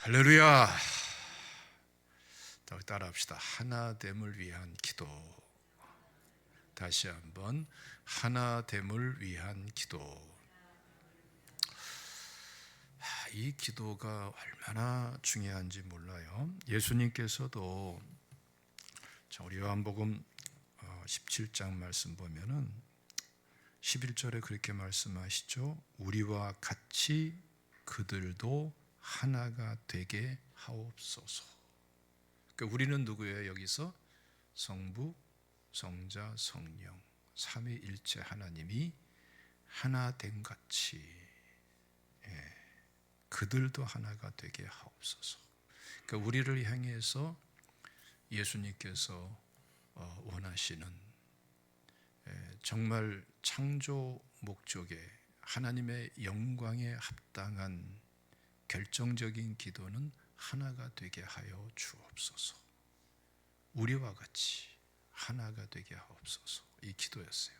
할렐루야. 따라합시다. 하나됨을 위한 기도. 다시 한번 하나됨을 위한 기도. 이 기도가 얼마나 중요한지 몰라요. 예수님께서도 우리 요한복음 17장 말씀 보면은 11절에 그렇게 말씀하시죠. 우리와 같이 그들도 하나가 되게 하옵소서. 그러니까 우리는 누구예요? 여기서 성부, 성자, 성령 삼위일체 하나님이 하나 된 같이 그들도 하나가 되게 하옵소서. 그러니까 우리를 향해서 예수님께서 원하시는 정말 창조 목적에 하나님의 영광에 합당한 결정적인 기도는 하나가 되게 하여 주옵소서. 우리와 같이 하나가 되게 하옵소서. 이 기도였어요.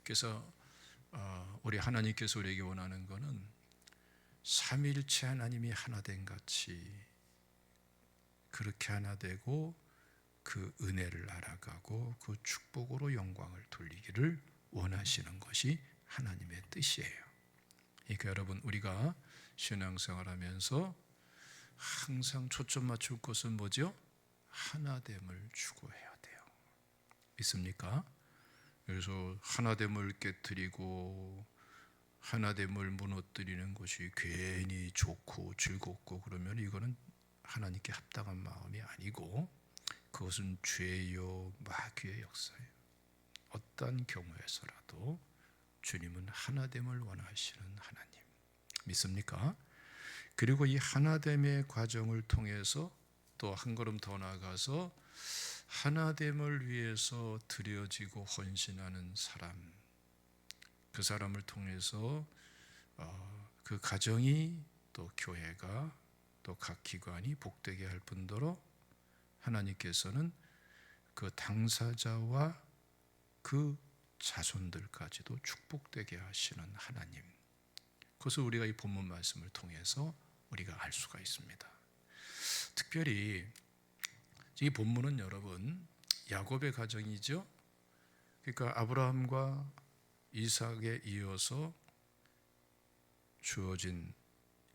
그래서 우리 하나님께서 우리에게 원하는 것은 삼위일체 하나님이 하나 된 같이 그렇게 하나 되고 그 은혜를 알아가고 그 축복으로 영광을 돌리기를 원하시는 것이 하나님의 뜻이에요. 그러니까 여러분, 우리가 신앙생활하면서 항상 초점 맞출 것은 뭐죠? 하나됨을 추구해야 돼요. 있습니까? 그래서 하나됨을 깨뜨리고 하나됨을 무너뜨리는 것이 괜히 좋고 즐겁고 그러면 이거는 하나님께 합당한 마음이 아니고 그것은 죄요 마귀의 역사예요. 어떤 경우에서라도 주님은 하나됨을 원하시는 하나님. 믿습니까? 그리고 이 하나됨의 과정을 통해서 또 한 걸음 더 나아가서 하나됨을 위해서 드려지고 헌신하는 사람, 그 사람을 통해서 그 가정이 또 교회가 또 각 기관이 복되게 할 뿐더러 하나님께서는 그 당사자와 그 자손들까지도 축복되게 하시는 하나님. 그것을 우리가 이 본문 말씀을 통해서 우리가 알 수가 있습니다. 특별히 이 본문은 여러분 야곱의 가정이죠. 그러니까 아브라함과 이삭에 이어서 주어진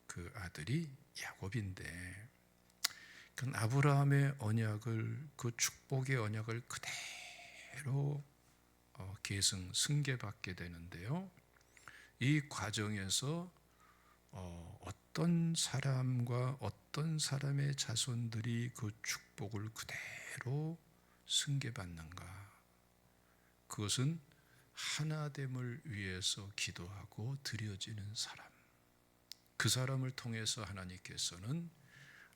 그 아들이 야곱인데 그 아브라함의 언약을, 그 축복의 언약을 그대로 계승 승계받게 되는데요. 이 과정에서 어떤 사람과 어떤 사람의 자손들이 그 축복을 그대로 승계받는가? 그것은 하나됨을 위해서 기도하고 드려지는 사람. 그 사람을 통해서 하나님께서는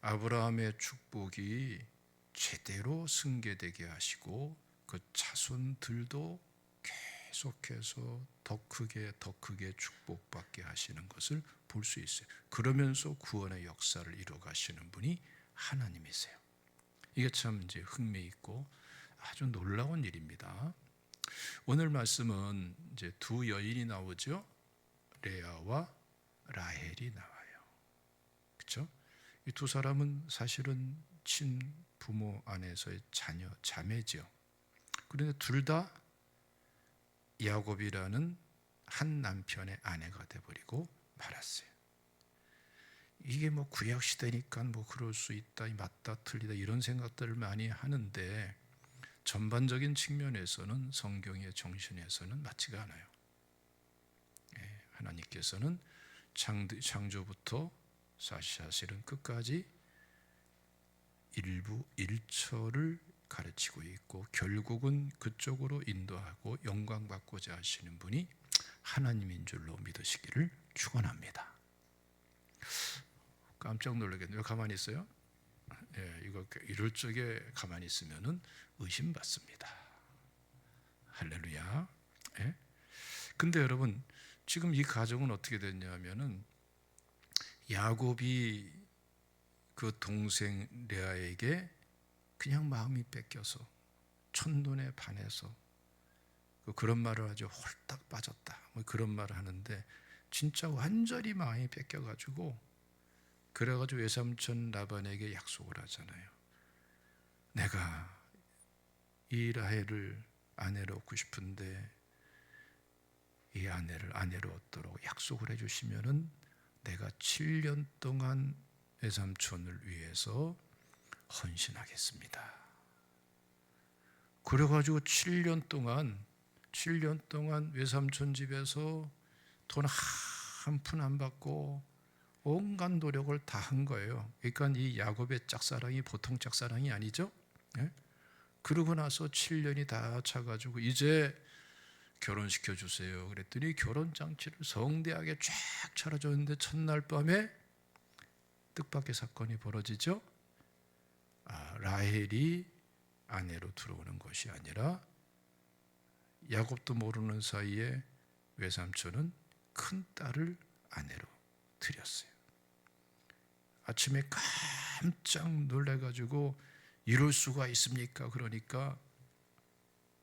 아브라함의 축복이 제대로 승계되게 하시고 그 자손들도 계속해서 더 크게 축복받게 하시는 것을 볼 수 있어요. 그러면서 구원의 역사를 이루어 가시는 분이 하나님이세요. 이게 참 이제 흥미있고 아주 놀라운 일입니다. 오늘 말씀은 이제 두 여인이 나오죠. 레아와 라헬이 나와요. 그렇죠? 이 두 사람은 사실은 친부모 안에서의 자녀, 자매죠. 그런데 둘 다 야곱이라는 한 남편의 아내가 돼버리고 말았어요. 이게 뭐 구약 시대니까 뭐 그럴 수 있다, 맞다, 틀리다 이런 생각들을 많이 하는데 전반적인 측면에서는 성경의 정신에서는 맞지가 않아요. 하나님께서는 창조부터 사실은 끝까지 일부 일처를 가르치고 있고 결국은 그쪽으로 인도하고 영광받고자 하시는 분이 하나님인 줄로 믿으시기를 축원합니다. 깜짝 놀라겠네요. 왜 가만히 있어요? 이거 이럴 적에 가만히 있으면은 의심받습니다. 할렐루야. 근데 여러분 지금 이 가정은 어떻게 됐냐면은 야곱이 그 동생 레아에게 그냥 마음이 뺏겨서 첫눈에 반해서 그런 말을 하죠. 홀딱 빠졌다. 뭐 그런 말을 하는데 진짜 완전히 마음이 뺏겨가지고 그래가지고 외삼촌 라반에게 약속을 하잖아요. 내가 이 라헬을 아내로 얻고 싶은데 이 아내를 아내로 얻도록 약속을 해주시면은 내가 7년 동안 외삼촌을 위해서 헌신하겠습니다. 그래가지고 7년 동안 외삼촌 집에서 돈 한 푼 안 받고 온갖 노력을 다 한 거예요. 그러니까 이 야곱의 짝사랑이 보통 짝사랑이 아니죠. 예? 그러고 나서 7년이 다 차가지고 이제 결혼시켜 주세요. 그랬더니 결혼장치를 성대하게 쫙 차려줬는데 첫날 밤에 뜻밖의 사건이 벌어지죠. 라헬이 아내로 들어오는 것이 아니라 야곱도 모르는 사이에 외삼촌은 큰 딸을 아내로 들였어요. 아침에 깜짝 놀래가지고 이럴 수가 있습니까? 그러니까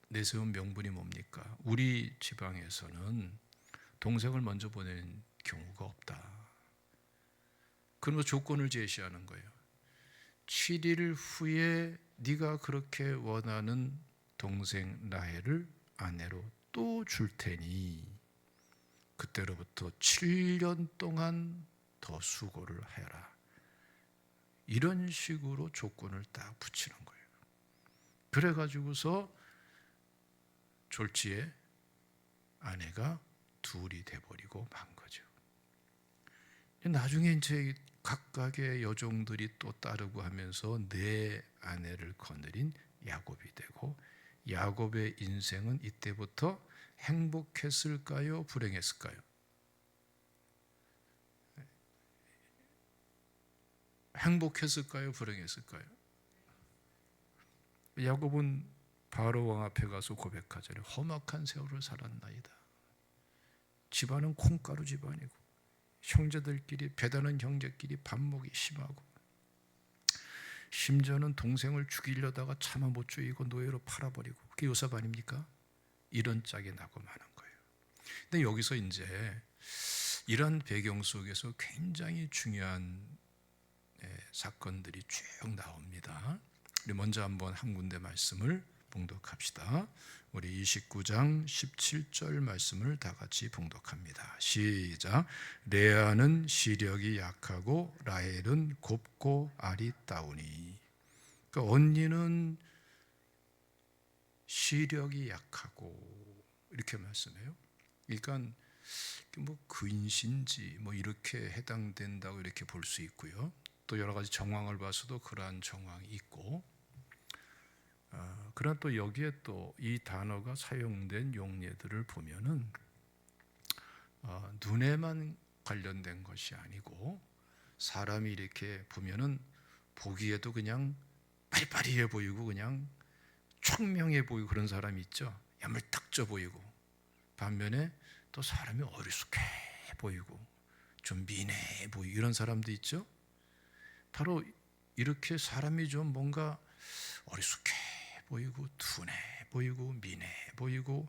내세운 명분이 뭡니까? 우리 지방에서는 동생을 먼저 보내는 경우가 없다. 그러면 조건을 제시하는 거예요. 7일 후에 네가 그렇게 원하는 동생 라헬을 아내로 또 줄 테니 그때로부터 7년 동안 더 수고를 해라. 이런 식으로 조건을 딱 붙이는 거예요. 그래가지고서 졸지에 아내가 둘이 돼버리고 만 거죠. 나중에 이제 각각의 여종들이 또 따르고 하면서 네 아내를 거느린 야곱이 되고 야곱의 인생은 이때부터 행복했을까요? 불행했을까요? 행복했을까요? 불행했을까요? 야곱은 바로 왕 앞에 가서 고백하잖아요. 험악한 세월을 살았나이다. 집안은 콩가루 집안이고 형제들끼리 배다는 형제끼리 반목이 심하고 심지어는 동생을 죽이려다가 차마 못 죽이고 노예로 팔아버리고 그게 요셉 아닙니까? 이런 짝이 나고 마는 거예요. 근데 여기서 이제 이런 배경 속에서 굉장히 중요한 사건들이 쭉 나옵니다. 우리 먼저 한번 한 군데 말씀을 봉독합시다. 우리 29장 17절 말씀을 다 같이 봉독합니다. 시작. 레아는 시력이 약하고 라헬은 곱고 아리따우니. 그러니까 언니는 시력이 약하고 이렇게 말씀해요. 그러니까 뭐 근신지 뭐 이렇게 해당된다고 이렇게 볼 수 있고요. 또 여러 가지 정황을 봐서도 그러한 정황이 있고, 그러나 또 여기에 또 이 단어가 사용된 용례들을 보면은 눈에만 관련된 것이 아니고 사람이 이렇게 보면은 보기에도 그냥 빠리빠리해 보이고 그냥 총명해 보이고 그런 사람이 있죠. 야물딱져 보이고 반면에 또 사람이 어리숙해 보이고 좀 미내해 보이고 이런 사람도 있죠. 바로 이렇게 사람이 좀 뭔가 어리숙해 보이고 둔해 보이고 미내해 보이고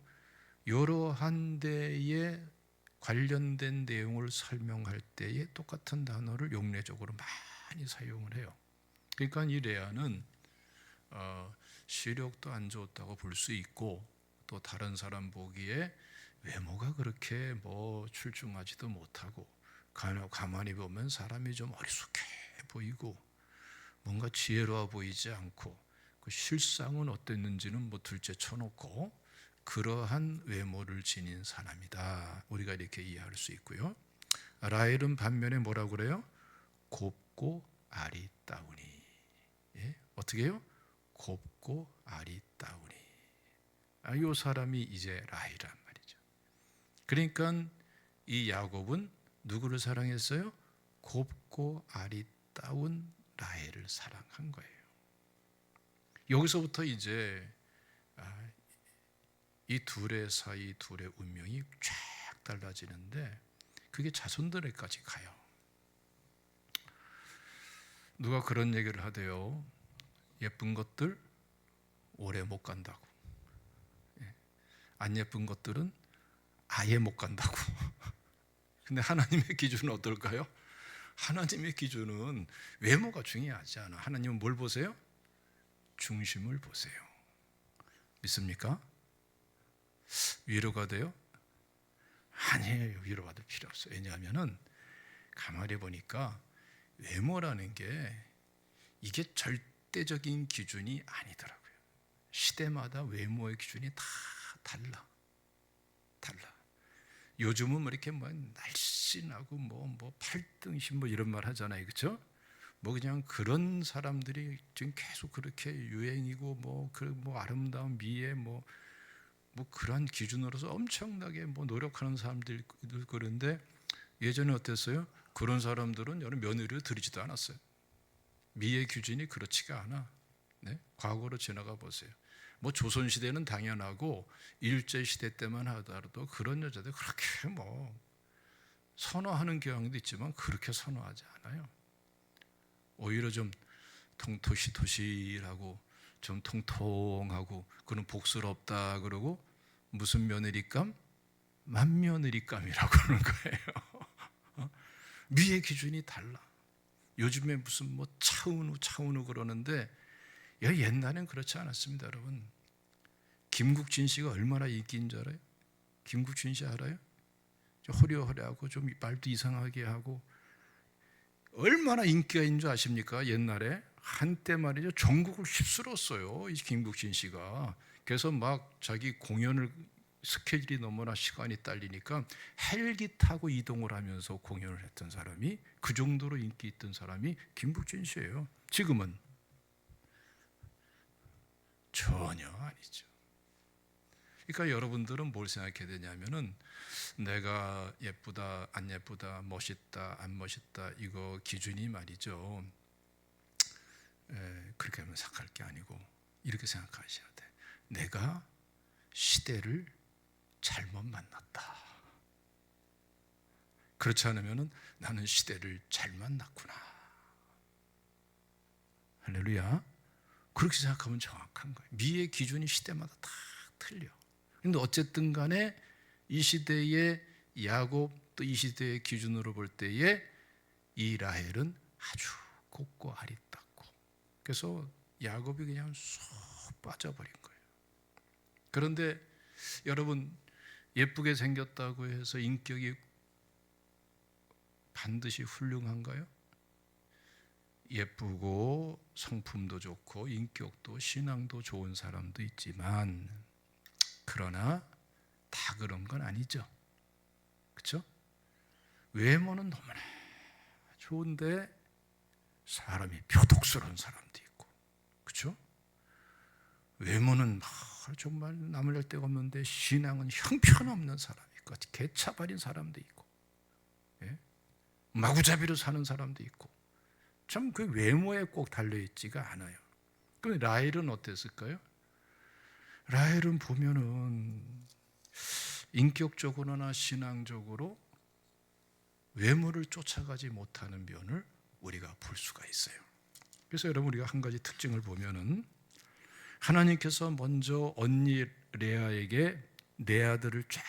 여러한 데에 관련된 내용을 설명할 때에 똑같은 단어를 용례적으로 많이 사용을 해요. 그러니까 이 레아는 시력도 안 좋았다고 볼 수 있고 또 다른 사람 보기에 외모가 그렇게 뭐 출중하지도 못하고 가만히 보면 사람이 좀 어리숙해 보이고 뭔가 지혜로워 보이지 않고 그 실상은 어땠는지는 뭐 둘째 쳐놓고 그러한 외모를 지닌 사람이다. 우리가 이렇게 이해할 수 있고요. 라헬은 반면에 뭐라고 그래요? 곱고 아리따우니. 예? 어떻게 해요? 곱고 아리따우니. 이 사람이 이제 라헬이란 말이죠. 그러니까 이 야곱은 누구를 사랑했어요? 곱고 아리따운 라헬을 사랑한 거예요. 여기서부터 이제 이 둘의 사이 둘의 운명이 쫙 달라지는데 그게 자손들에까지 가요. 누가 그런 얘기를 하대요. 예쁜 것들 오래 못 간다고. 안 예쁜 것들은 아예 못 간다고. 근데 하나님의 기준은 어떨까요? 하나님의 기준은 외모가 중요하지 않아. 하나님은 뭘 보세요? 중심을 보세요. 믿습니까? 위로가 돼요? 아니에요. 위로받을 필요 없어요. 왜냐하면 가만히 보니까 외모라는 게 이게 절대적인 기준이 아니더라고요. 시대마다 외모의 기준이 다 달라. 요즘은 뭐 이렇게 뭐 날씬하고 뭐 팔등신 뭐 이런 말 하잖아요, 그렇죠? 뭐 그냥 그런 사람들이 지금 계속 그렇게 유행이고 뭐 아름다운 미에 뭐 그런 기준으로서 엄청나게 뭐 노력하는 사람들이 그런데 예전에 어땠어요? 그런 사람들은 여러 며느리를 들이지도 않았어요. 미의 기준이 그렇지가 않아. 네? 과거로 지나가 보세요. 뭐 조선시대는 당연하고 일제시대 때만 하더라도 그런 여자들 그렇게 뭐 선호하는 경향도 있지만 그렇게 선호하지 않아요. 오히려 좀 도시라고 좀 통통하고 그는 복스럽다 그러고 무슨 며느리감? 맏며느리감이라고 하는 거예요. 미의 기준이 달라. 요즘에 무슨 뭐 차은우 그러는데 옛날엔 그렇지 않았습니다, 여러분. 김국진 씨가 얼마나 인기인 줄 알아요? 김국진 씨 알아요? 호려호려하고 좀 말도 이상하게 하고 얼마나 인기가 있는 줄 아십니까? 옛날에 한때 말이죠, 전국을 휩쓸었어요, 이 김국진 씨가. 그래서 막 자기 공연을 스케줄이 너무나 시간이 딸리니까 헬기 타고 이동을 하면서 공연을 했던 사람이, 그 정도로 인기 있던 사람이 김국진 씨예요. 지금은 전혀 아니죠. 그러니까 여러분들은 뭘 생각해야 되냐면은 내가 예쁘다 안 예쁘다, 멋있다 안 멋있다, 이거 기준이 말이죠, 그렇게 하면 생각할 게 아니고 이렇게 생각하셔야 돼. 내가 시대를 잘못 만났다. 그렇지 않으면 나는 시대를 잘 만났구나. 할렐루야. 그렇게 생각하면 정확한 거예요. 미의 기준이 시대마다 다 틀려. 근데 어쨌든 간에 이 시대의 야곱, 또 이 시대의 기준으로 볼 때에 이 라헬은 아주 곱고 아리따고, 그래서 야곱이 그냥 쏙 빠져버린 거예요. 그런데 여러분, 예쁘게 생겼다고 해서 인격이 반드시 훌륭한가요? 예쁘고 성품도 좋고 인격도 신앙도 좋은 사람도 있지만, 그러나 다 그런 건 아니죠. 그렇죠? 외모는 너무나 좋은데 사람이 표독스러운 사람도 있고, 그렇죠? 외모는 정말 남을 할 데가 없는데 신앙은 형편없는 사람이 있고, 개차발인 사람도 있고, 마구잡이로 사는 사람도 있고, 참 그 외모에 꼭 달려있지가 않아요. 그럼 라헬은 어땠을까요? 라헬은 보면은 인격적으로나 신앙적으로 외모를 쫓아가지 못하는 면을 우리가 볼 수가 있어요. 그래서 여러분, 우리가 한 가지 특징을 보면은 하나님께서 먼저 언니 레아에게 네 아들을 쫙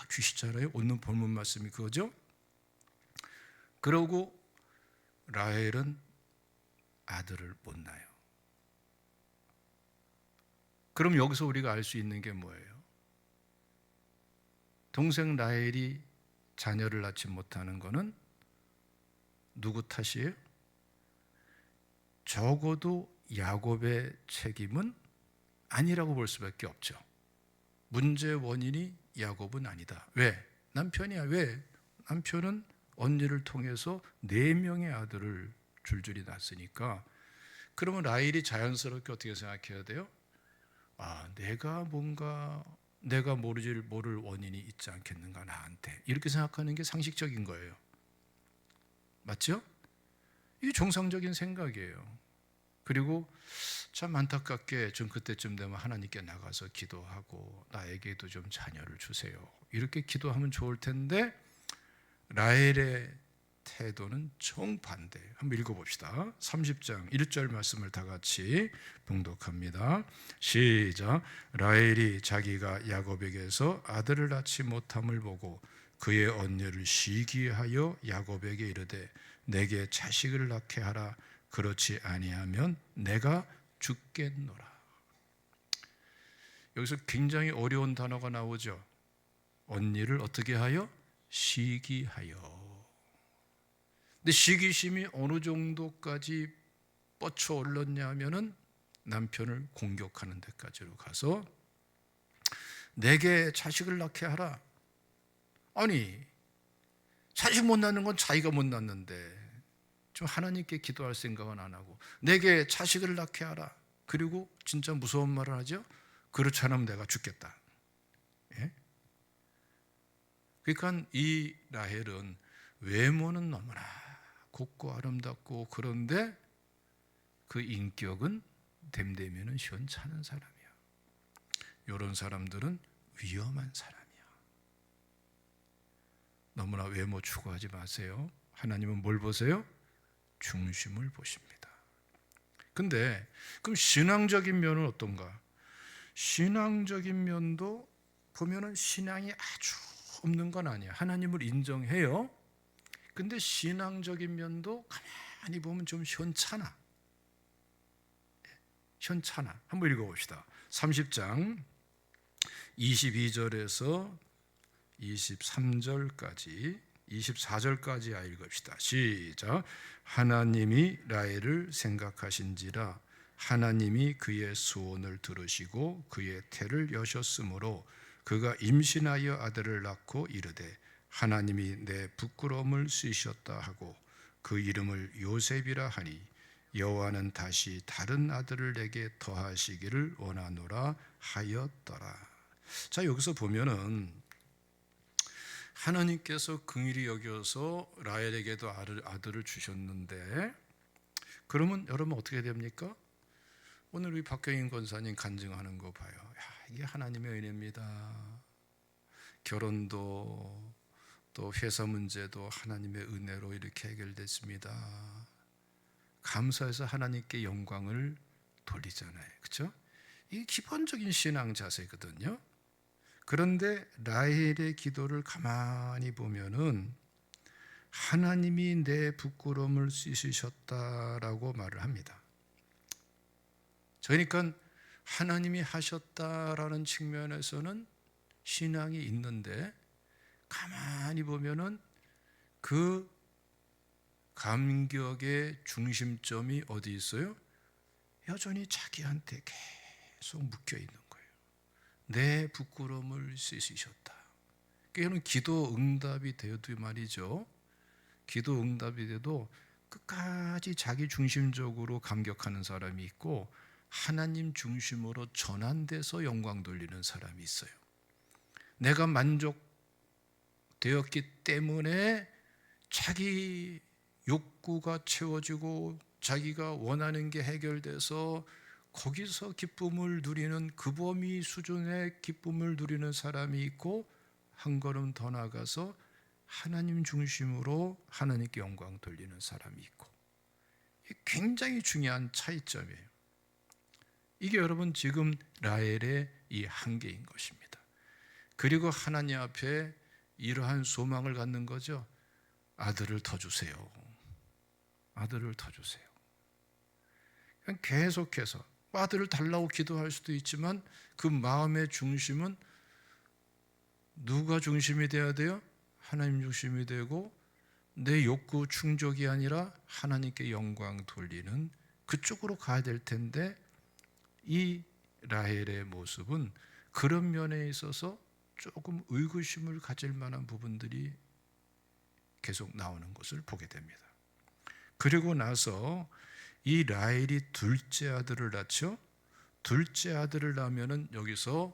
주시잖아요. 오늘 본문 말씀이 그거죠. 그러고 라헬은 아들을 못 낳아요. 그럼 여기서 우리가 알 수 있는 게 뭐예요? 동생 라헬이 자녀를 낳지 못하는 것은 누구 탓이에요? 적어도 야곱의 책임은 아니라고 볼 수밖에 없죠. 문제의 원인이 야곱은 아니다. 왜? 남편이야. 왜? 남편은 언니를 통해서 4명의 아들을 줄줄이 낳았으니까. 그러면 라헬이 자연스럽게 어떻게 생각해야 돼요? 내가 모를 원인이 있지 않겠는가, 나한테. 이렇게 생각하는 게 상식적인 거예요. 맞죠? 이게 정상적인 생각이에요. 그리고 참 안타깝게 좀 그때쯤 되면 하나님께 나가서 기도하고 나에게도 좀 자녀를 주세요, 이렇게 기도하면 좋을 텐데 라헬의 태도는 정반대. 한번 읽어봅시다. 30장 1절 말씀을 다 같이 봉독합니다. 시작. 라헬이 자기가 야곱에게서 아들을 낳지 못함을 보고 그의 언니를 시기하여 야곱에게 이르되 내게 자식을 낳게 하라. 그렇지 아니하면 내가 죽겠노라. 여기서 굉장히 어려운 단어가 나오죠. 언니를 어떻게 하여? 시기하여. 근데 시기심이 어느 정도까지 뻗쳐 올랐냐 하면은 남편을 공격하는 데까지로 가서 내게 자식을 낳게 하라. 아니, 자식 못 낳는 건 자기가 못 낳는데 좀 하나님께 기도할 생각은 안 하고 내게 자식을 낳게 하라. 그리고 진짜 무서운 말을 하죠. 그렇지 않으면 내가 죽겠다. 예? 그러니까 이 라헬은 외모는 너무나 곱고 아름답고 그런데 그 인격은 됨되면은 시원찮은 사람이야. 이런 사람들은 위험한 사람이야. 너무나 외모 추구하지 마세요. 하나님은 뭘 보세요? 중심을 보십니다. 근데 그럼 신앙적인 면은 어떤가? 신앙적인 면도 보면은 신앙이 아주 없는 건 아니야. 하나님을 인정해요. 근데 신앙적인 면도 가만히 보면 좀 현찮아. 현찮아. 한번 읽어봅시다. 30장 22절에서 23절까지 24절까지 읽읍시다. 시작. 하나님이 라헬을 생각하신지라 하나님이 그의 소원을 들으시고 그의 태를 여셨으므로 그가 임신하여 아들을 낳고 이르되 하나님이 내 부끄러움을 쓰셨다 하고 그 이름을 요셉이라 하니 여호와는 다시 다른 아들을 내게 더하시기를 원하노라 하였더라. 자, 여기서 보면은 하나님께서 긍휼히 여겨서 라헬에게도 아들을 주셨는데 그러면 여러분 어떻게 됩니까? 오늘 우리 박경인 권사님 간증하는 거 봐요. 야, 이게 하나님의 은혜입니다. 결혼도 또 회사 문제도 하나님의 은혜로 이렇게 해결됐습니다. 감사해서 하나님께 영광을 돌리잖아요. 그렇죠? 이게 기본적인 신앙 자세거든요. 그런데 라헬의 기도를 가만히 보면은 하나님이 내 부끄러움을 씻으셨다라고 말을 합니다. 그러니까 하나님이 하셨다라는 측면에서는 신앙이 있는데 가만히 보면은 그 감격의 중심점이 어디 있어요? 여전히 자기한테 계속 묶여 있는 거예요. 내 부끄러움을 씻으셨다. 그러니까 기도 응답이 되어도 말이죠. 기도 응답이 돼도 끝까지 자기 중심적으로 감격하는 사람이 있고 하나님 중심으로 전환돼서 영광 돌리는 사람이 있어요. 내가 만족되었기 때문에 자기 욕구가 채워지고 자기가 원하는 게 해결돼서 거기서 기쁨을 누리는 그 범위 수준의 기쁨을 누리는 사람이 있고 한 걸음 더 나가서 하나님 중심으로 하나님께 영광 돌리는 사람이 있고 굉장히 중요한 차이점이에요. 이게 여러분 지금 라헬의 이 한계인 것입니다. 그리고 하나님 앞에 이러한 소망을 갖는 거죠. 아들을 더 주세요. 아들을 더 주세요. 그냥 계속해서 아들을 달라고 기도할 수도 있지만 그 마음의 중심은 누가 중심이 돼야 돼요? 하나님 중심이 되고 내 욕구 충족이 아니라 하나님께 영광 돌리는 그쪽으로 가야 될 텐데 이 라헬의 모습은 그런 면에 있어서 조금 의구심을 가질 만한 부분들이 계속 나오는 것을 보게 됩니다. 그리고 나서 이 라헬이 둘째 아들을 낳죠. 둘째 아들을 낳으면은 여기서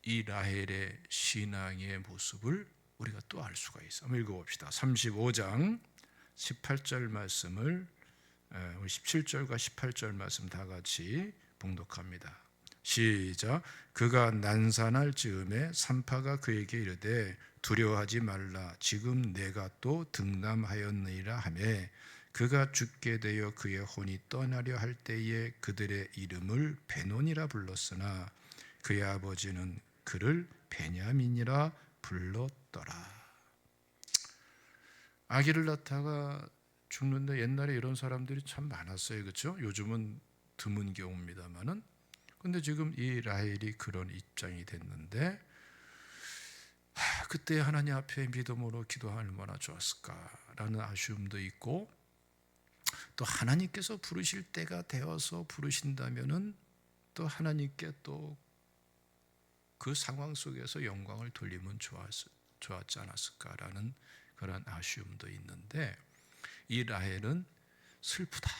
이 라헬의 신앙의 모습을 우리가 또 알 수가 있어요. 한번 읽어봅시다. 35장 18절 말씀을 우리 17절과 18절 말씀 다 같이 봉독합니다. 시작. 그가 난산할 즈음에 산파가 그에게 이르되 두려워하지 말라. 지금 내가 또 등남하였느니라 하매 그가 죽게 되어 그의 혼이 떠나려 할 때에 그들의 이름을 베논이라 불렀으나 그의 아버지는 그를 베냐민이라 불렀더라. 아기를 낳다가 죽는데 옛날에 이런 사람들이 참 많았어요. 그렇죠? 요즘은 드문 경우입니다만은. 근데 지금 이 라헬이 그런 입장이 됐는데 그때 하나님 앞에 믿음으로 기도하면 얼마나 좋았을까라는 아쉬움도 있고, 또 하나님께서 부르실 때가 되어서 부르신다면은 또 하나님께 또 그 상황 속에서 영광을 돌리면 좋았지 않았을까라는 그런 아쉬움도 있는데, 이 라헬은 슬프다,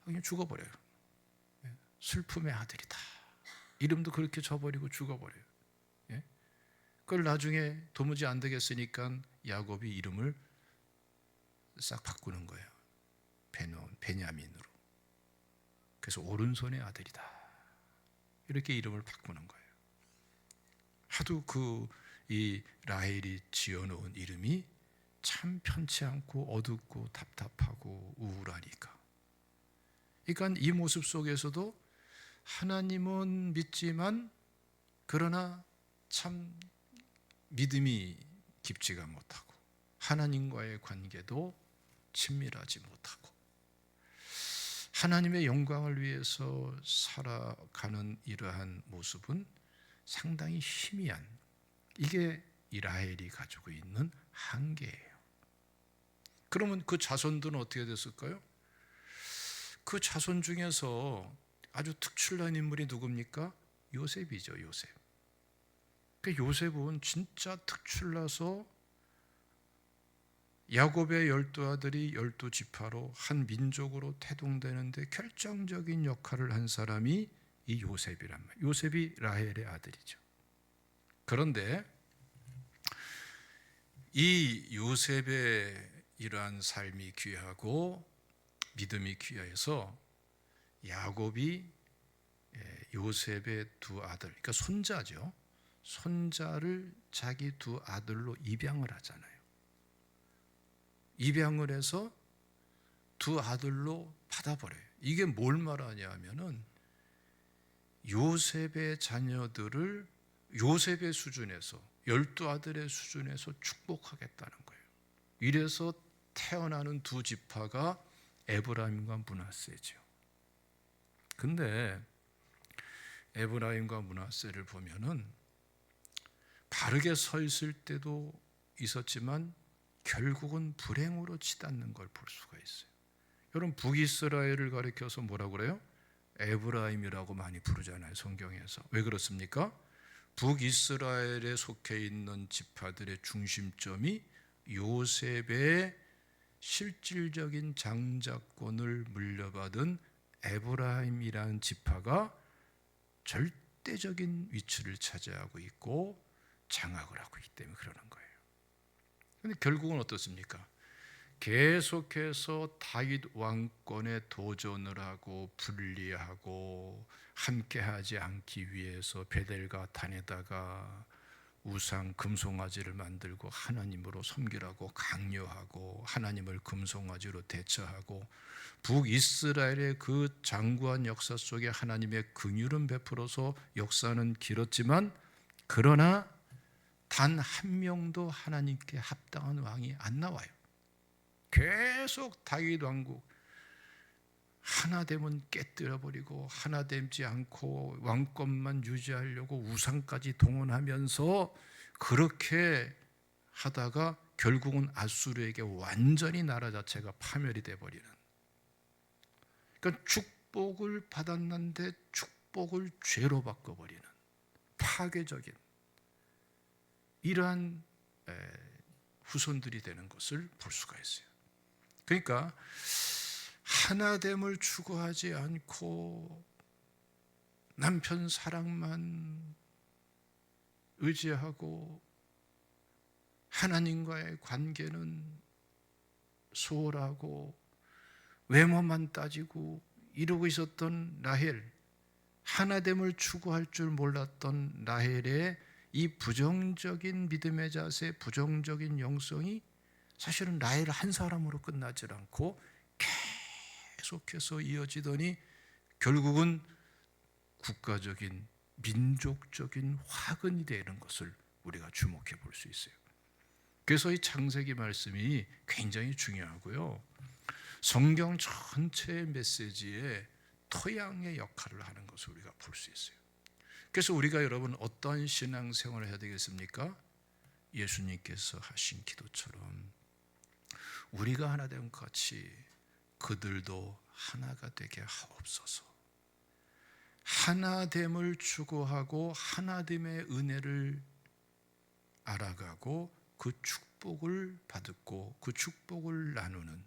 그냥 죽어버려요. 슬픔의 아들이다, 이름도 그렇게 줘버리고 죽어버려요. 그걸 나중에 도무지 안 되겠으니까 야곱이 이름을 싹 바꾸는 거예요. 베냐민으로. 그래서 오른손의 아들이다, 이렇게 이름을 바꾸는 거예요. 하도 이 라헬이 지어놓은 이름이 참 편치 않고 어둡고 답답하고 우울하니까. 그러니까 이 모습 속에서도 하나님은 믿지만 그러나 참 믿음이 깊지가 못하고 하나님과의 관계도 친밀하지 못하고 하나님의 영광을 위해서 살아가는 이러한 모습은 상당히 희미한, 이게 이 라헬이 가지고 있는 한계예요. 그러면 그 자손들은 어떻게 됐을까요? 그 자손 중에서 아주 특출난 인물이 누굽니까? 요셉이죠. 요셉. 그 요셉은 진짜 특출나서 야곱의 12아들이 12지파로 한 민족으로 태동되는데 결정적인 역할을 한 사람이 이 요셉이란 말이에요. 요셉이 라헬의 아들이죠. 그런데 이 요셉의 이러한 삶이 귀하고 믿음이 귀해서 야곱이 요셉의 두 아들, 그러니까 손자죠. 손자를 자기 두 아들로 입양을 하잖아요. 입양을 해서 두 아들로 받아버려요. 이게 뭘 말하냐 하면은 요셉의 자녀들을 요셉의 수준에서 12아들의 수준에서 축복하겠다는 거예요. 이래서 태어나는 두 지파가 에브라임과 므낫세죠. 근데 에브라임과 므낫세를 보면은 바르게 서 있을 때도 있었지만 결국은 불행으로 치닫는 걸 볼 수가 있어요. 여러분, 북이스라엘을 가리켜서 뭐라고 그래요? 에브라임이라고 많이 부르잖아요, 성경에서. 왜 그렇습니까? 북이스라엘에 속해 있는 지파들의 중심점이 요셉의 실질적인 장자권을 물려받은 에브라임이라는 지파가 절대적인 위치를 차지하고 있고 장악을 하고 있기 때문에 그러는 거예요. 그런데 결국은 어떻습니까? 계속해서 다윗 왕권에 도전을 하고 분리하고 함께하지 않기 위해서 베델과 단에다가 우상 금송아지를 만들고 하나님으로 섬기라고 강요하고 하나님을 금송아지로 대처하고 북이스라엘의 그 장구한 역사 속에 하나님의 긍휼은 베풀어서 역사는 길었지만 그러나 단 한 명도 하나님께 합당한 왕이 안 나와요. 계속 다윗 왕국 하나 되면 깨뜨려버리고 하나 되지 않고 왕권만 유지하려고 우상까지 동원하면서 그렇게 하다가 결국은 아수르에게 완전히 나라 자체가 파멸이 돼버리는, 그러니까 축복을 받았는데 축복을 죄로 바꿔버리는 파괴적인 이러한 후손들이 되는 것을 볼 수가 있어요. 그러니까 하나됨을 추구하지 않고 남편 사랑만 의지하고 하나님과의 관계는 소홀하고 외모만 따지고 이러고 있었던 라헬, 하나됨을 추구할 줄 몰랐던 라헬의 이 부정적인 믿음의 자세, 부정적인 영성이 사실은 라헬 한 사람으로 끝나지 않고 계속해서 이어지더니 결국은 국가적인 민족적인 화근이 되는 것을 우리가 주목해 볼 수 있어요. 그래서 이 창세기 말씀이 굉장히 중요하고요. 성경 전체의 메시지에 토양의 역할을 하는 것을 우리가 볼 수 있어요. 그래서 우리가 여러분 어떠한 신앙생활을 해야 되겠습니까? 예수님께서 하신 기도처럼 우리가 하나 된 것 같이 그들도 하나가 되게 하옵소서. 하나됨을 추구하고 하나됨의 은혜를 알아가고 그 축복을 받고 그 축복을 나누는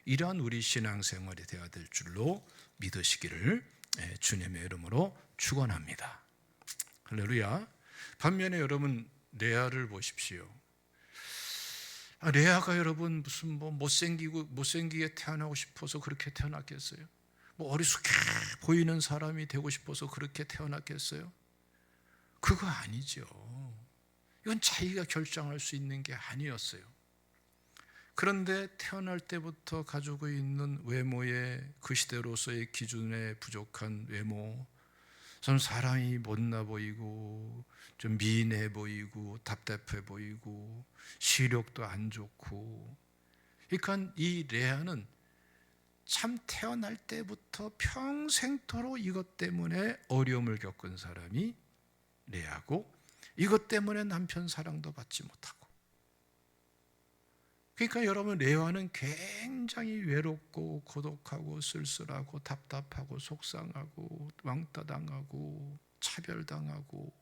이러한 우리 신앙생활이 되어야 될 줄로 믿으시기를 주님의 이름으로 축원합니다. 할렐루야. 반면에 여러분 레아를 보십시오. 레아가 여러분 무슨 못생기게 태어나고 싶어서 그렇게 태어났겠어요? 어리숙해 보이는 사람이 되고 싶어서 그렇게 태어났겠어요? 그거 아니죠. 이건 자기가 결정할 수 있는 게 아니었어요. 그런데 태어날 때부터 가지고 있는 외모의 그 시대로서의 기준에 부족한 외모, 좀 사람이 못나 보이고 좀 미인해 보이고 답답해 보이고 시력도 안 좋고, 그러니까 이 레아는 참 태어날 때부터 평생토록 이것 때문에 어려움을 겪은 사람이 레아고, 이것 때문에 남편 사랑도 받지 못하고, 그러니까 여러분 레아는 굉장히 외롭고 고독하고 쓸쓸하고 답답하고 속상하고 왕따당하고 차별당하고,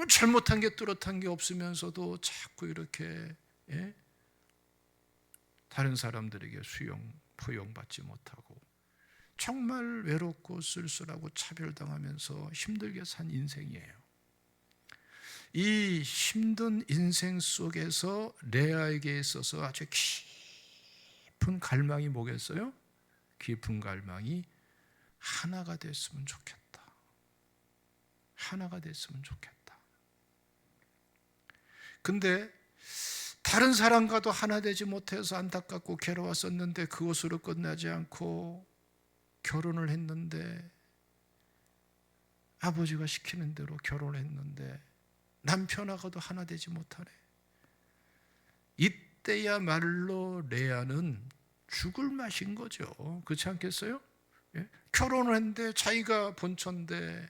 잘못한 게 뚜렷한 게 없으면서도 자꾸 이렇게 다른 사람들에게 포용받지 못하고 정말 외롭고 쓸쓸하고 차별당하면서 힘들게 산 인생이에요. 이 힘든 인생 속에서 레아에게 있어서 아주 깊은 갈망이 뭐겠어요? 깊은 갈망이 하나가 됐으면 좋겠다. 하나가 됐으면 좋겠다. 근데 다른 사람과도 하나 되지 못해서 안타깝고 괴로웠었는데 그것으로 끝나지 않고 결혼을 했는데, 아버지가 시키는 대로 결혼을 했는데 남편하고도 하나 되지 못하네. 이때야말로 레아는 죽을 맛인 거죠. 그렇지 않겠어요? 결혼을 했는데 자기가 본처인데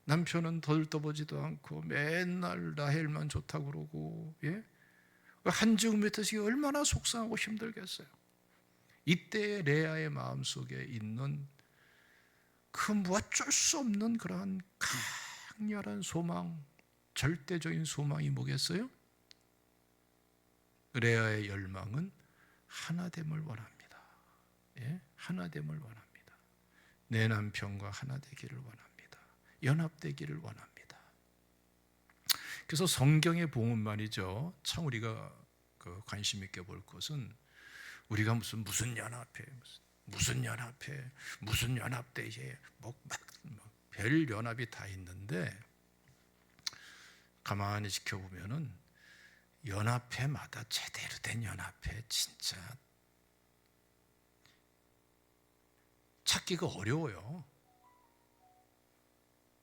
남편은 덜 떠보지도 않고 맨날 라헬만 좋다고 그러고 한 즈음 밑에서 얼마나 속상하고 힘들겠어요. 이때의 레아의 마음속에 있는 그 어쩔 수 없는 그러한 강렬한 소망, 절대적인 소망이 뭐겠어요? 레아의 열망은 하나됨을 원합니다. 하나됨을 원합니다. 내 남편과 하나 되기를 원합니다. 연합되기를 원합니다. 그래서 성경의 복음 말이죠. 참 우리가 관심 있게 볼 것은, 우리가 무슨 연합회, 무슨 연합회, 무슨 연합대회, 별 연합이 다 있는데 가만히 지켜보면은 연합회마다 제대로 된 연합회 진짜 찾기가 어려워요.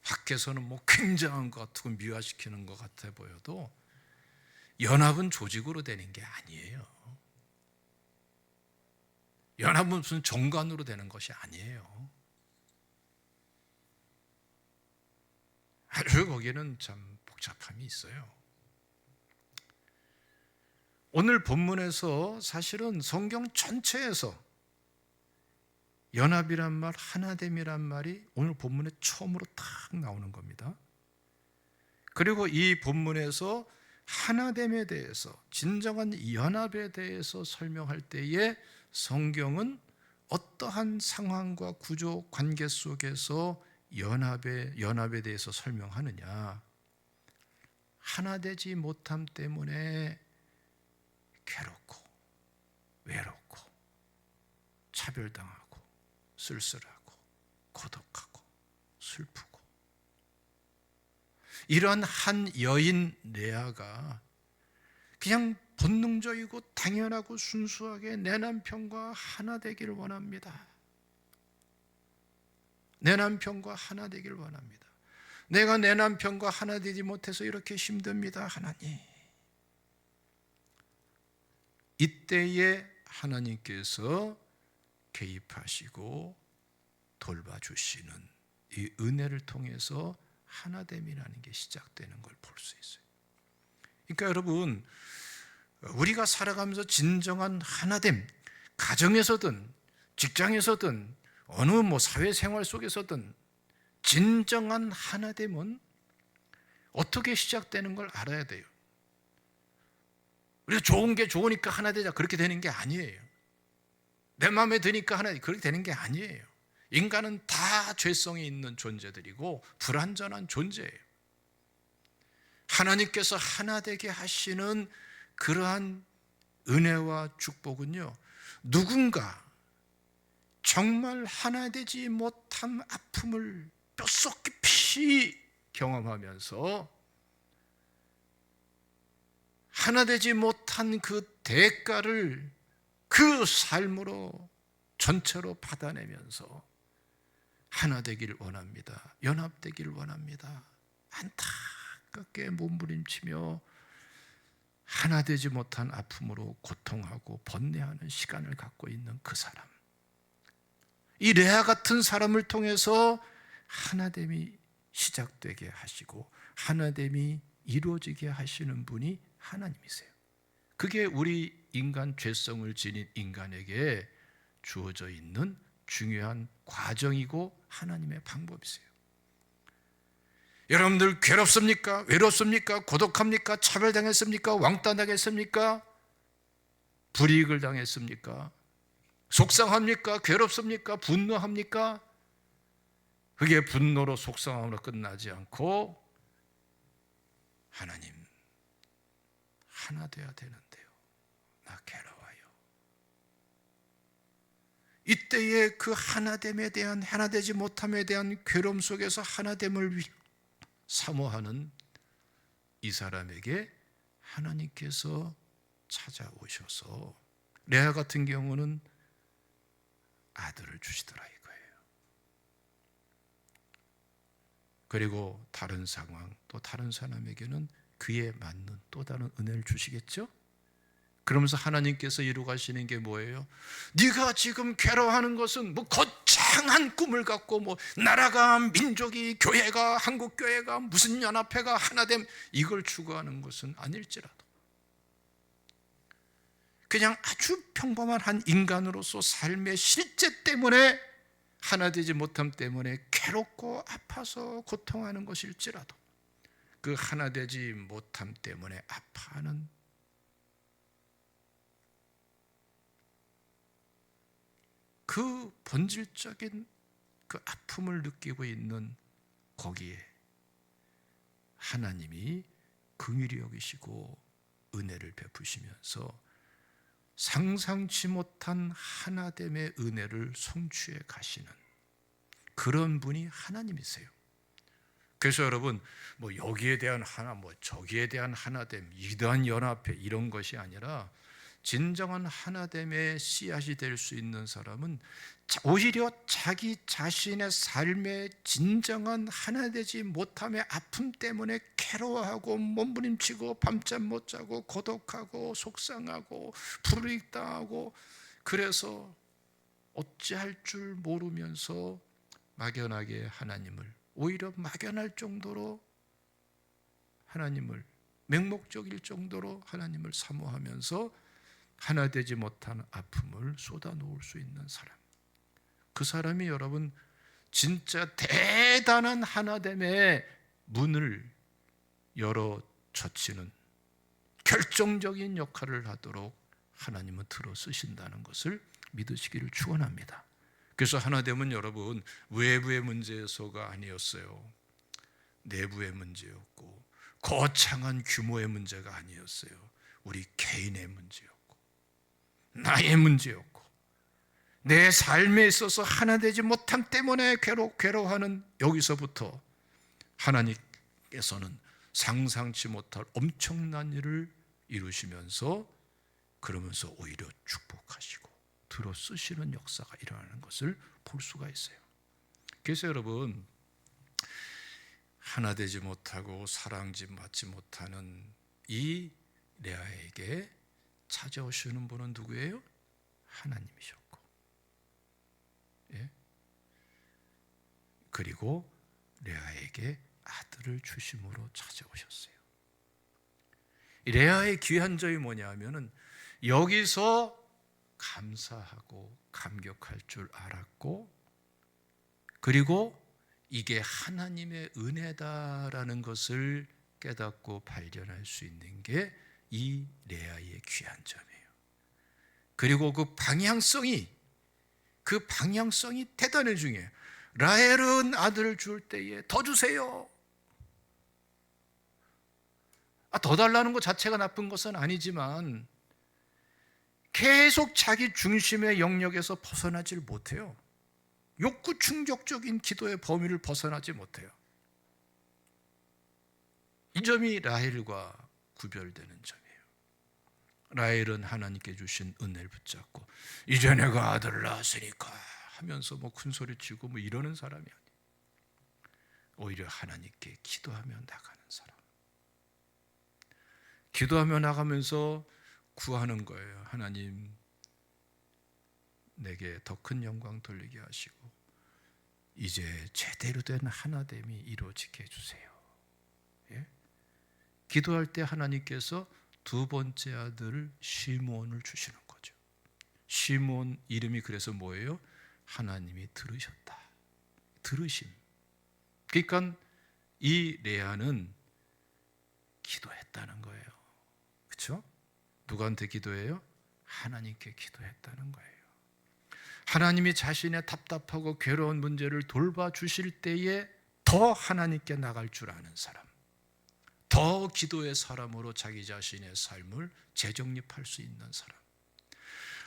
밖에서는 굉장한 것 같고 미화시키는 것 같아 보여도 연합은 조직으로 되는 게 아니에요. 연합은 무슨 정관으로 되는 것이 아니에요. 아주 거기는 참 복잡함이 있어요. 오늘 본문에서 사실은 성경 전체에서 연합이란 말, 하나됨이란 말이 오늘 본문에 처음으로 딱 나오는 겁니다. 그리고 이 본문에서 하나됨에 대해서, 진정한 연합에 대해서 설명할 때에 성경은 어떠한 상황과 구조, 관계 속에서 연합에 대해서 설명하느냐. 하나 되지 못함 때문에 괴롭고 외롭고 차별당하고 쓸쓸하고 고독하고 슬프고, 이런 한 여인 레아가 그냥 본능적이고 당연하고 순수하게 내 남편과 하나 되기를 원합니다. 내 남편과 하나 되기를 원합니다. 내가 내 남편과 하나 되지 못해서 이렇게 힘듭니다, 하나님. 이때에 하나님께서 개입하시고 돌봐주시는 이 은혜를 통해서 하나됨이라는 게 시작되는 걸 볼 수 있어요. 그러니까 여러분, 우리가 살아가면서 진정한 하나됨, 가정에서든 직장에서든 어느 사회생활 속에서든 진정한 하나됨은 어떻게 시작되는 걸 알아야 돼요. 우리가 좋은 게 좋으니까 하나 되자 그렇게 되는 게 아니에요. 내 마음에 드니까 하나 그렇게 되는 게 아니에요. 인간은 다 죄성이 있는 존재들이고 불완전한 존재예요. 하나님께서 하나 되게 하시는 그러한 은혜와 축복은요, 누군가 정말 하나 되지 못한 아픔을 뼛속 깊이 경험하면서 하나 되지 못한 그 대가를 그 삶으로 전체로 받아내면서 하나 되길 원합니다. 연합되길 원합니다. 안타깝게 몸부림치며 하나 되지 못한 아픔으로 고통하고 번뇌하는 시간을 갖고 있는 그 사람, 이 레아 같은 사람을 통해서 하나됨이 시작되게 하시고 하나됨이 이루어지게 하시는 분이 하나님이세요. 그게 우리 인간 죄성을 지닌 인간에게 주어져 있는 중요한 과정이고 하나님의 방법이세요. 여러분들 괴롭습니까? 외롭습니까? 고독합니까? 차별당했습니까? 왕따당했습니까? 불이익을 당했습니까? 속상합니까? 괴롭습니까? 분노합니까? 그게 분노로 속상함으로 끝나지 않고 하나님 하나 돼야 되는데요, 나 괴로워요. 이때에 그 하나됨에 대한, 하나되지 못함에 대한 괴로움 속에서 하나됨을 사모하는 이 사람에게 하나님께서 찾아오셔서 레아 같은 경우는 아들을 주시더라 이거예요. 그리고 다른 상황, 또 다른 사람에게는 그에 맞는 또 다른 은혜를 주시겠죠? 그러면서 하나님께서 이루가시는 게 뭐예요? 네가 지금 괴로워하는 것은 거창한 꿈을 갖고 나라가, 민족이, 교회가, 한국교회가, 무슨 연합회가 하나됨, 이걸 추구하는 것은 아닐지라도 그냥 아주 평범한 한 인간으로서 삶의 실제 때문에 하나 되지 못함 때문에 괴롭고 아파서 고통하는 것일지라도 그 하나 되지 못함 때문에 아파하는 그 본질적인 그 아픔을 느끼고 있는 거기에 하나님이 긍휼히 여기시고 은혜를 베푸시면서 상상치 못한 하나됨의 은혜를 성취해 가시는 그런 분이 하나님이세요. 그래서 여러분 여기에 대한 하나, 저기에 대한 하나됨, 이러한 연합회 이런 것이 아니라 진정한 하나됨의 씨앗이 될 수 있는 사람은 오히려 자기 자신의 삶의 진정한 하나되지 못함의 아픔 때문에 괴로워하고 몸부림치고 밤잠 못 자고 고독하고 속상하고 불이익당하고 그래서 어찌할 줄 모르면서 막연하게 하나님을, 오히려 막연할 정도로 하나님을, 맹목적일 정도로 하나님을 사모하면서 하나 되지 못한 아픔을 쏟아놓을 수 있는 사람, 그 사람이 여러분 진짜 대단한 하나됨의 문을 열어 젖히는 결정적인 역할을 하도록 하나님은 들어 쓰신다는 것을 믿으시기를 축원합니다. 그래서 하나됨은 여러분 외부의 문제에서가 아니었어요. 내부의 문제였고 거창한 규모의 문제가 아니었어요. 우리 개인의 문제였고 나의 문제였고 내 삶에 있어서 하나 되지 못함 때문에 괴로워하는 여기서부터 하나님께서는 상상치 못할 엄청난 일을 이루시면서 그러면서 오히려 축복하시고 들어 쓰시는 역사가 일어나는 것을 볼 수가 있어요. 그래서 여러분 하나 되지 못하고 사랑받지 못하는 이 레아에게 찾아오시는 분은 누구예요? 하나님이셨고, 예? 그리고 레아에게 아들을 주심으로 찾아오셨어요. 레아의 귀한 점이 뭐냐 하면은 여기서 감사하고 감격할 줄 알았고, 그리고 이게 하나님의 은혜다라는 것을 깨닫고 발견할 수 있는 게 이 레아의 귀한 점이에요. 그리고 그 방향성이 대단히 중요해요. 라헬은 아들을 줄 때에 더 주세요. 더 달라는 것 자체가 나쁜 것은 아니지만 계속 자기 중심의 영역에서 벗어나질 못해요. 욕구 충족적인 기도의 범위를 벗어나지 못해요. 이 점이 라헬과 구별되는 점이에요. 라헬은 하나님께 주신 은혜를 붙잡고 이제 내가 아들을 낳았으니까 하면서 큰 소리치고 이러는 사람이 아니에요. 오히려 하나님께 기도하며 나가는 사람. 기도하며 나가면서 구하는 거예요. 하나님, 내게 더 큰 영광 돌리게 하시고 이제 제대로 된 하나됨이 이루어지게 해주세요. 예? 기도할 때 하나님께서 두 번째 아들 시므온을 주시는 거죠. 시므온 이름이 그래서 뭐예요? 하나님이 들으셨다. 들으심. 그러니까 이 레아는 기도했다는 거예요. 그렇죠? 누구한테 기도해요? 하나님께 기도했다는 거예요. 하나님이 자신의 답답하고 괴로운 문제를 돌봐주실 때에 더 하나님께 나갈 줄 아는 사람, 더 기도의 사람으로 자기 자신의 삶을 재정립할 수 있는 사람,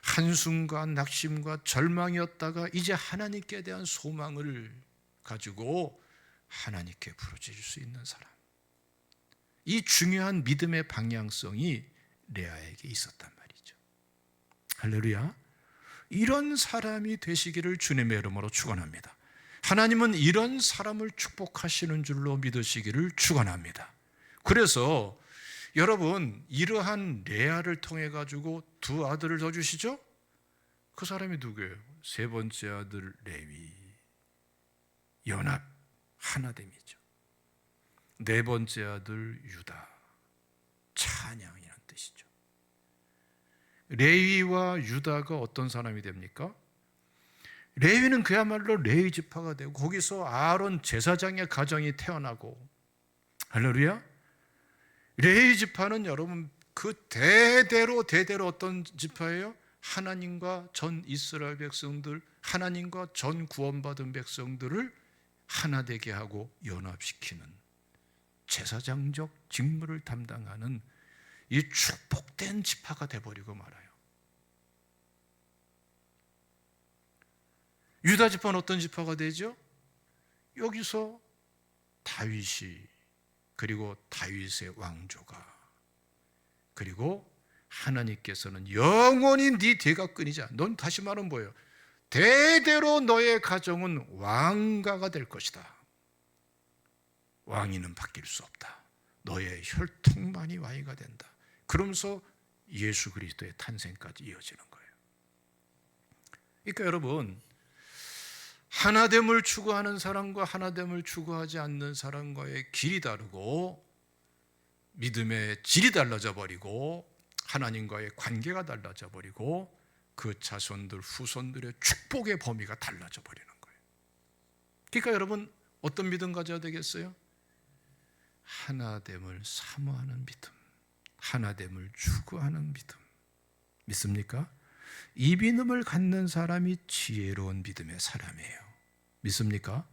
한숨과 낙심과 절망이었다가 이제 하나님께 대한 소망을 가지고 하나님께 부르짖을 수 있는 사람, 이 중요한 믿음의 방향성이 레아에게 있었단 말이죠. 할렐루야. 이런 사람이 되시기를 주님의 이름으로 축원합니다. 하나님은 이런 사람을 축복하시는 줄로 믿으시기를 축원합니다. 그래서 여러분, 이러한 레아를 통해 가지고 두 아들을 더 주시죠? 그 사람이 누구예요? 세 번째 아들 레위, 연합, 하나됨이죠. 네 번째 아들 유다, 찬양이라는 뜻이죠. 레위와 유다가 어떤 사람이 됩니까? 레위는 그야말로 레위 지파가 되고 거기서 아론 제사장의 가정이 태어나고, 할렐루야. 레위 지파는 여러분 그 대대로 어떤 지파예요? 하나님과 전 이스라엘 백성들, 하나님과 전 구원받은 백성들을 하나 되게 하고 연합시키는 제사장적 직무를 담당하는 이 축복된 지파가 돼버리고 말아요. 유다 지파는 어떤 지파가 되죠? 여기서 다윗이, 그리고 다윗의 왕조가, 그리고 하나님께서는 영원히 네 뒤가 끊이지 않아. 넌 다시 말하면 뭐예요? 대대로 너의 가정은 왕가가 될 것이다. 왕위는 바뀔 수 없다. 너의 혈통만이 왕위가 된다. 그러면서 예수 그리스도의 탄생까지 이어지는 거예요. 그러니까 여러분, 하나됨을 추구하는 사람과 하나됨을 추구하지 않는 사람과의 길이 다르고, 믿음의 질이 달라져 버리고, 하나님과의 관계가 달라져 버리고, 그 자손들, 후손들의 축복의 범위가 달라져 버리는 거예요. 그러니까 여러분, 어떤 믿음 가져야 되겠어요? 하나됨을 사모하는 믿음, 하나됨을 추구하는 믿음. 믿습니까? 이 믿음을 갖는 사람이 지혜로운 믿음의 사람이에요. 믿습니까?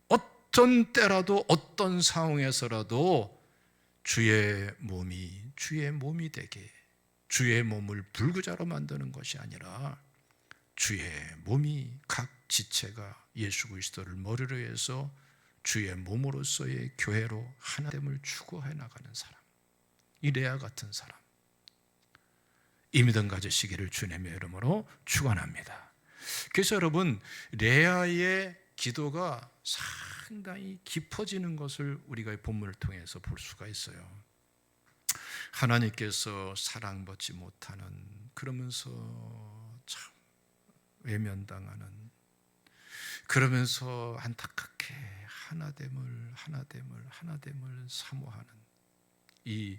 어떤 때라도 어떤 상황에서라도 주의 몸이 되게, 주의 몸을 불구자로 만드는 것이 아니라 주의 몸이 각 지체가 예수 그리스도를 머리로 해서 주의 몸으로서의 교회로 하나됨을 추구해 나가는 사람, 이 레아 같은 사람, 이 믿음 가지시기를 주님의 이름으로 축원합니다. 그래서 여러분, 레아의 기도가 상당히 깊어지는 것을 우리가 이 본문을 통해서 볼 수가 있어요. 하나님께서 사랑받지 못하는, 그러면서 참 외면당하는, 그러면서 안타깝게 하나됨을 사모하는 이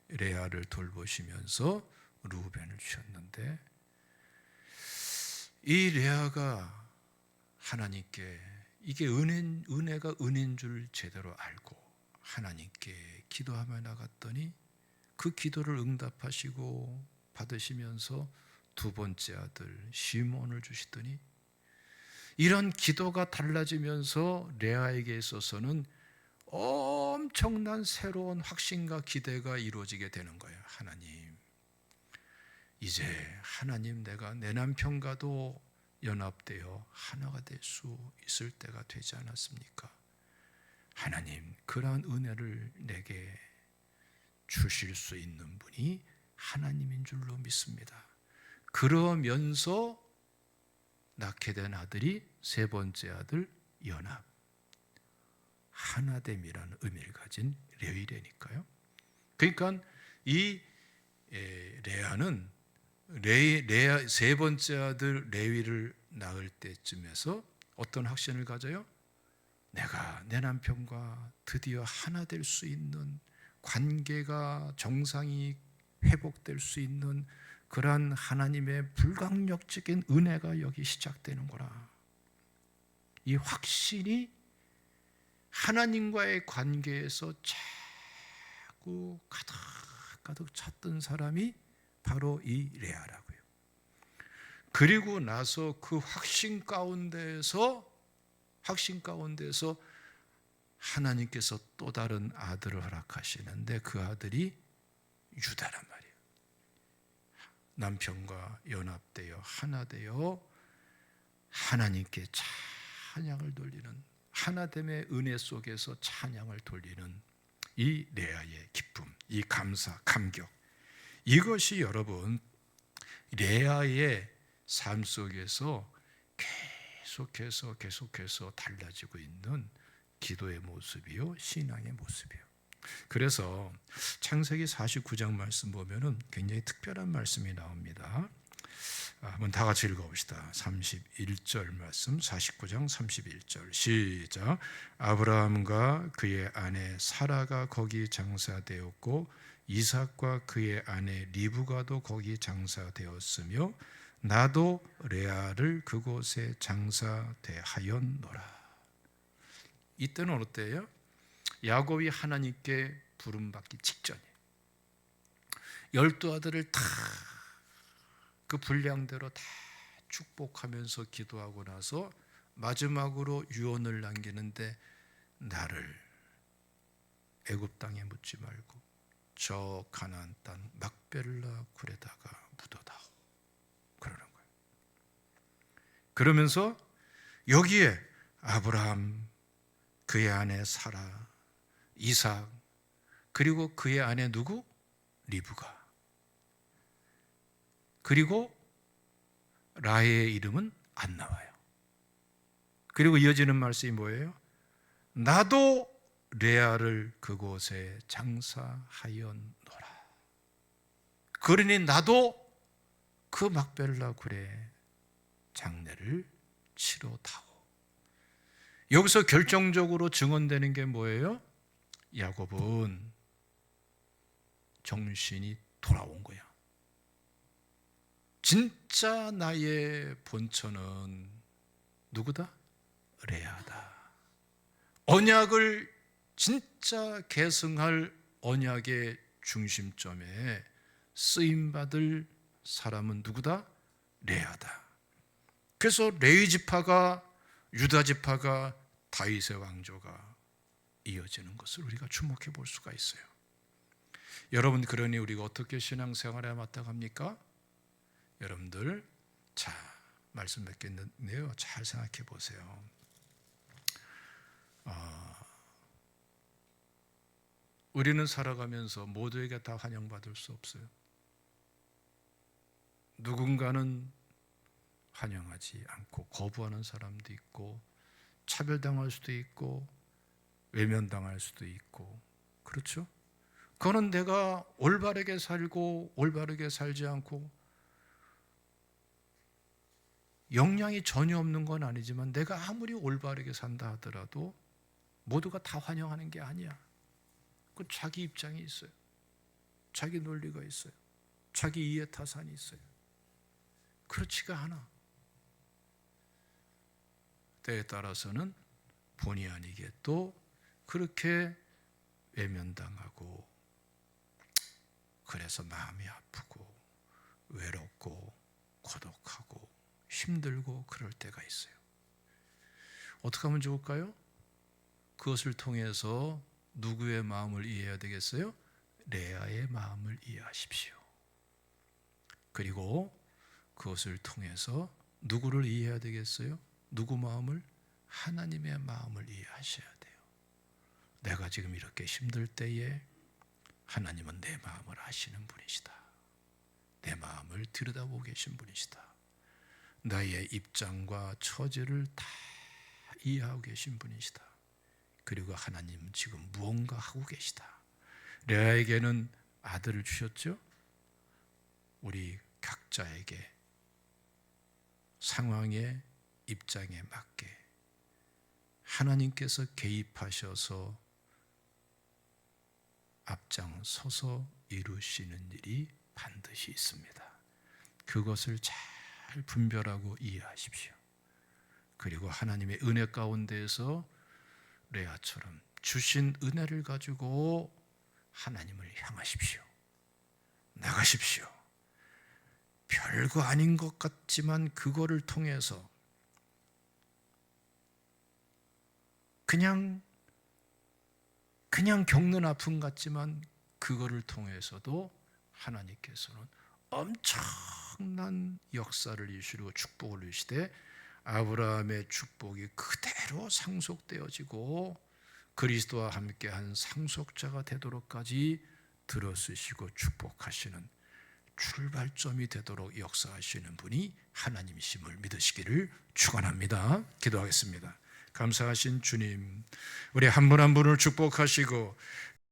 레아를 돌보시면서 루벤을 주셨는데, 이 레아가 하나님께, 이게 은혜가 은혜인 줄 제대로 알고 하나님께 기도하며 나갔더니 그 기도를 응답하시고 받으시면서 두 번째 아들 시몬을 주시더니, 이런 기도가 달라지면서 레아에게 있어서는 엄청난 새로운 확신과 기대가 이루어지게 되는 거예요. 하나님, 이제 하나님, 내가 내 남편과도 연합되어 하나가 될 수 있을 때가 되지 않았습니까? 하나님, 그러한 은혜를 내게 주실 수 있는 분이 하나님인 줄로 믿습니다. 그러면서 낳게 된 아들이 세 번째 아들 연합, 하나됨이라는 의미를 가진 레위래니까요. 그러니까 이 레아는 레아 세 번째 아들 레위를 낳을 때쯤에서 어떤 확신을 가져요? 내가 내 남편과 드디어 하나 될 수 있는, 관계가 정상이 회복될 수 있는 그러한 하나님의 불강력적인 은혜가 여기 시작되는구나. 이 확신이 하나님과의 관계에서 자꾸 가득 찼던 사람이 바로 이 레아라고요. 그리고 나서 그 확신 가운데에서 하나님께서 또 다른 아들을 허락하시는데, 그 아들이 유다란 말이에요. 남편과 연합되어 하나 되어 하나님께 찬양을 돌리는, 하나됨의 은혜 속에서 찬양을 돌리는 이 레아의 기쁨, 이 감사, 감격, 이것이 여러분 레아의 삶 속에서 계속해서 달라지고 있는 기도의 모습이요, 신앙의 모습이요. 그래서 창세기 49장 말씀 보면은 굉장히 특별한 말씀이 나옵니다. 한번 다 같이 읽어봅시다. 31절 말씀, 49장 31절 시작. 아브라함과 그의 아내 사라가 거기 장사되었고 이삭과 그의 아내 리브가도 거기 장사되었으며 나도 레아를 그곳에 장사되하였노라. 이때는 어느 때예요? 야곱이 하나님께 부름받기 직전이에요. 12아들을 다 그 분량대로 다 축복하면서 기도하고 나서 마지막으로 유언을 남기는데, 나를 애굽 땅에 묻지 말고 저 가나안 땅 막벨라 굴에다가 묻어다오, 그러는 거예요. 그러면서 여기에 아브라함, 그의 아내 사라, 이삭, 그리고 그의 아내 누구? 리브가, 그리고 라헬의 이름은 안 나와요. 그리고 이어지는 말씀이 뭐예요? 나도 레아를 그곳에 장사하였노라. 그러니 나도 그 막벨라 굴에 장례를 치러다오. 여기서 결정적으로 증언되는 게 뭐예요? 야곱은 정신이 돌아온 거야. 진짜 나의 본처는 누구다? 레아다. 언약을 진짜 계승할 언약의 중심점에 쓰임받을 사람은 누구다? 레아다. 그래서 레위 지파가, 유다 지파가 다윗의 왕조가 이어지는 것을 우리가 주목해 볼 수가 있어요. 여러분, 그러니 우리가 어떻게 신앙생활에 마땅합니까? 여러분들, 자, 말씀 몇 개 있는데요, 잘 생각해 보세요. 우리는 살아가면서 모두에게 다 환영받을 수 없어요. 누군가는 환영하지 않고 거부하는 사람도 있고, 차별당할 수도 있고, 외면당할 수도 있고, 그렇죠? 그거는 내가 올바르게 살고 올바르게 살지 않고 영향이 전혀 없는 건 아니지만 내가 아무리 올바르게 산다 하더라도 모두가 다 환영하는 게 아니야. 그 자기 입장이 있어요. 자기 논리가 있어요. 자기 이해타산이 있어요. 그렇지가 않아. 때에 따라서는 본의 아니게 또 그렇게 외면당하고 그래서 마음이 아프고 외롭고 고독하고 힘들고 그럴 때가 있어요. 어떻게 하면 좋을까요? 그것을 통해서 누구의 마음을 이해해야 되겠어요? 레아의 마음을 이해하십시오. 그리고 그것을 통해서 누구를 이해해야 되겠어요? 누구 마음을? 하나님의 마음을 이해하셔야 돼요. 내가 지금 이렇게 힘들 때에 하나님은 내 마음을 아시는 분이시다. 내 마음을 들여다보고 계신 분이시다. 나의 입장과 처지를 다 이해하고 계신 분이시다. 그리고 하나님은 지금 무언가 하고 계시다. 레아에게는 아들을 주셨죠? 우리 각자에게 상황에 입장에 맞게 하나님께서 개입하셔서 앞장서서 이루시는 일이 반드시 있습니다. 그것을 잘 분별하고 이해하십시오. 그리고 하나님의 은혜 가운데에서 레아처럼 주신 은혜를 가지고 하나님을 향하십시오. 나가십시오. 별거 아닌 것 같지만 그거를 통해서 그냥 겪는 아픔 같지만 그거를 통해서도 하나님께서는 엄청난 역사를 이루시고 축복을 이루시되 아브라함의 축복이 그대로 상속되어지고 그리스도와 함께한 상속자가 되도록까지 들어쓰시고 축복하시는 출발점이 되도록 역사하시는 분이 하나님이심을 믿으시기를 축원합니다. 기도하겠습니다. 감사하신 주님, 우리 한 분 한 분을 축복하시고